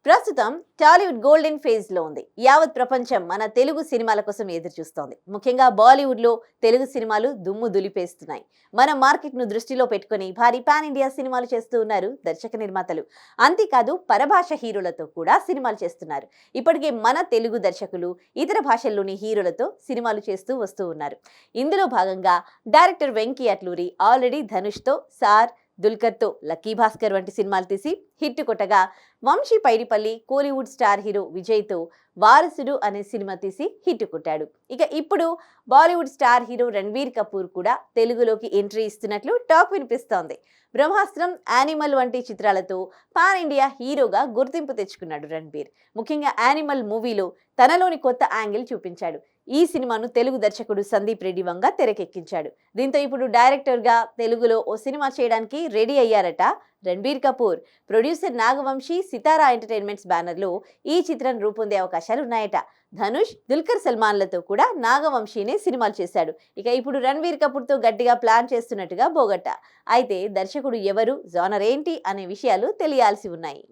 ప్రస్తుతం Tollywood golden phase లో ఉంది. యావత్ ప్రపంచం మన తెలుగు సినిమాల కోసం ఎదురు చూస్తోంది. ముఖ్యంగా బాలీవుడ్ లో తెలుగు సినిమాలు దుమ్ము దులిపేస్తున్నాయి. మన మార్కెట్ ను దృష్టిలో పెట్టుకుని భారీ పాన్ ఇండియా సినిమాలు చేస్తూ ఉన్నారు దర్శక నిర్మాతలు. అంతేకాదు పరభాష హీరోలతో కూడా సినిమాలు చేస్తున్నారు. ఇప్పటికే మన తెలుగు దర్శకులు ఇతర భాషల్లోని హీరోలతో సినిమాలు చేస్తూ వస్తూ ఉన్నారు. ఇందులో భాగంగా డైరెక్టర్ వెంకీ అట్లూరి ఆల్రెడీ ధనుష్ తో, సార్, దుల్కర్ తో లక్కీ భాస్కర్ వంటి సినిమాలు తీసి హిట్ కొట్టగా, Vamshi Paidipally Kollywood star hero Vijay తో వారసుడు అనే సినిమా తీసి హిట్ కొట్టాడు. ఇక ఇప్పుడు Bollywood star hero Ranbir Kapoor కూడా తెలుగులోకి ఎంట్రీ ఇస్తున్నట్లు టాక్ వినిపిస్తోంది. బ్రహ్మాస్త్రం, యానిమల్ వంటి చిత్రాలతో పాన్ ఇండియా హీరోగా గుర్తింపు తెచ్చుకున్నాడు రణ్బీర్. ముఖ్యంగా యానిమల్ మూవీలో తనలోని కొత్త యాంగిల్ చూపించాడు. ఈ సినిమాను తెలుగు దర్శకుడు సందీప్ రెడ్డి వంగ తెరకెక్కించాడు. దీంతో ఇప్పుడు డైరెక్టర్ గా తెలుగులో ఓ సినిమా చేయడానికి రెడీ అయ్యారట రణ్బీర్ కపూర్. ప్రొడ్యూసర్ నాగవంశీ, సితారా ఎంటర్టైన్మెంట్స్ బ్యానర్ లో ఈ చిత్రం రూపొందే అవకాశాలు ఉన్నాయట. ధనుష్, దుల్కర్ సల్మాన్లతో కూడా నాగవంశీనే సినిమాలు చేశాడు. ఇక ఇప్పుడు రణ్బీర్ కపూర్ తో గట్టిగా ప్లాన్ చేస్తున్నట్టుగా బోగట్ట. అయితే దర్శకుడు ఎవరు, జానర్ ఏంటి అనే విషయాలు తెలియాల్సి ఉన్నాయి.